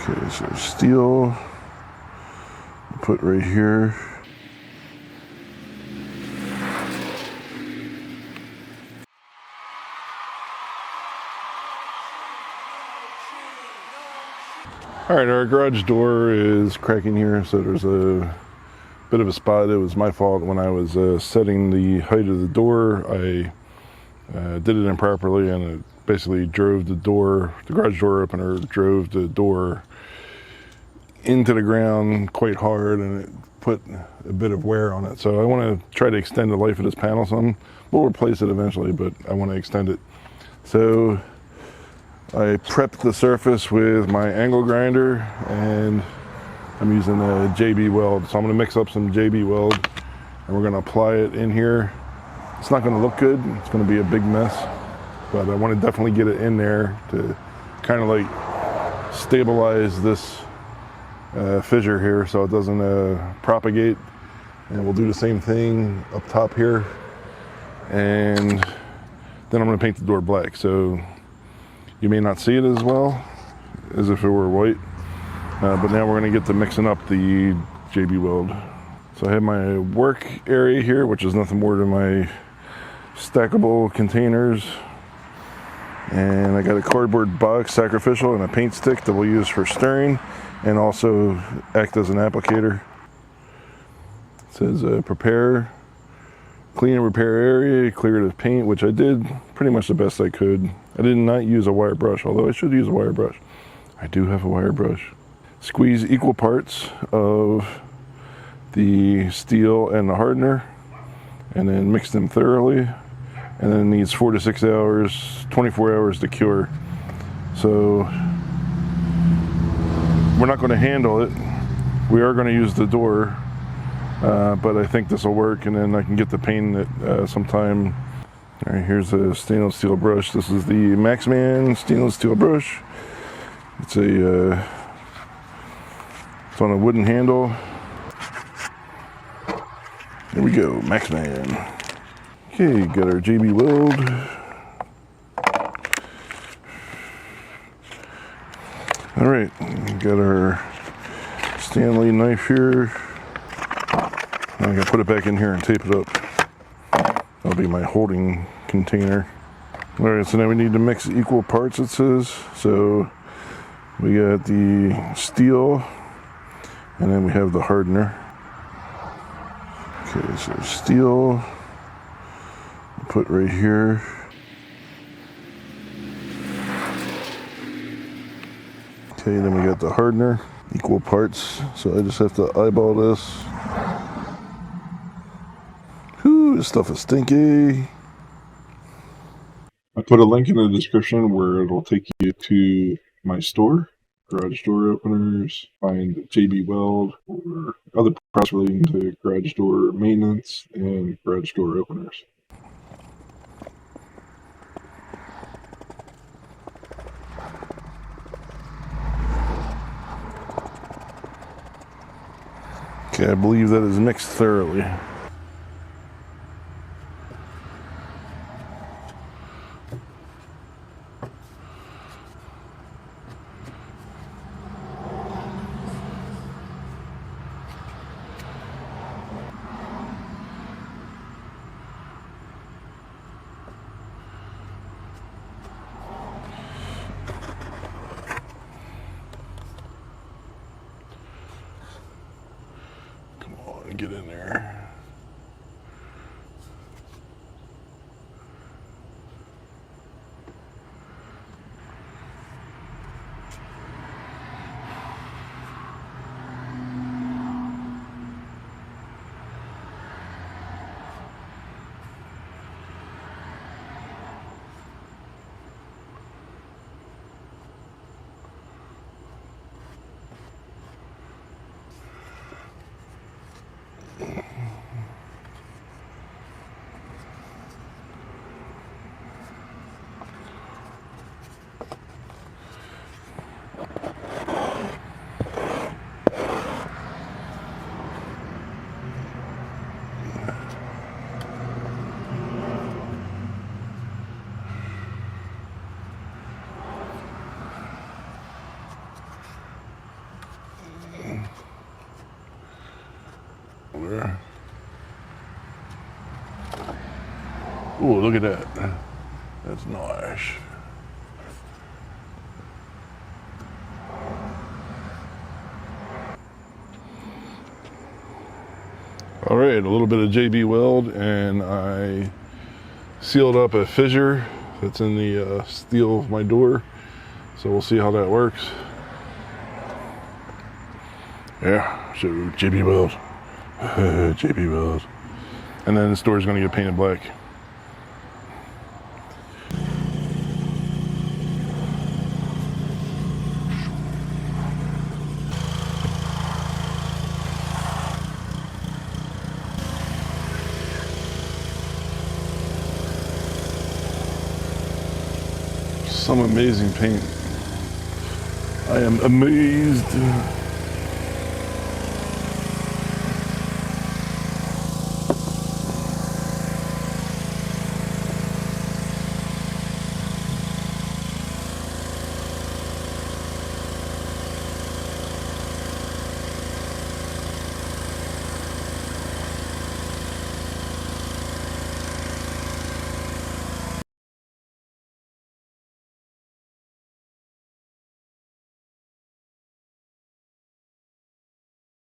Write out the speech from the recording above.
Okay, so steel, put right here. All right, our garage door is cracking here, so there's a bit of a spot. It was my fault when I was setting the height of the door. I did it improperly, and it basically drove the garage door opener drove the door into the ground quite hard, and it put a bit of wear on it. So I want to try to extend the life of this panel some. We'll replace it eventually, but I want to extend it. So I prepped the surface with my angle grinder, and I'm using a JB Weld. So I'm going to mix up some JB Weld, and we're going to apply it in here. It's not going to look good. It's going to be a big mess, but I want to definitely get it in there to kind of like stabilize this fissure here so it doesn't propagate. And we'll do the same thing up top here, and then I'm going to paint the door black. So you may not see it as well as if it were white, but now we're going to get to mixing up the JB Weld. So I have my work area here, which is nothing more than my stackable containers, and I got a cardboard box sacrificial and a paint stick that we'll use for stirring and also act as an applicator. It says prepare, clean and repair area, clear it of paint, which I did pretty much the best I could. I did not use a wire brush, although I should use a wire brush. I do have a wire brush. Squeeze equal parts of the steel and the hardener, and then mix them thoroughly. And then it needs 4 to 6 hours, 24 hours to cure. So we're not going to handle it. We are going to use the door, but I think this will work, and then I can get the paint it sometime. All right, here's a stainless steel brush. This is the Maxman stainless steel brush. It's on a wooden handle. There we go, Maxman. Okay, got our JB Weld. All right, got our Stanley knife here. I'm gonna put it back in here and tape it up. That'll be my holding container. All right, so now we need to mix equal parts, it says. So we got the steel, and then we have the hardener. Okay, so steel, put right here. Okay, then we got the hardener, equal parts. So I just have to eyeball this. Whew, this stuff is stinky. I put a link in the description where it'll take you to my store, garage door openers, find JB Weld or other products relating to garage door maintenance and garage door openers. Okay, I believe that is mixed thoroughly. Get in there. Ooh, look at that. That's nice. All right, a little bit of JB Weld, and I sealed up a fissure that's in the steel of my door. So we'll see how that works. Yeah, so JB Weld. JB Weld. And then this door is going to get painted black. Some amazing paint. I am amazed.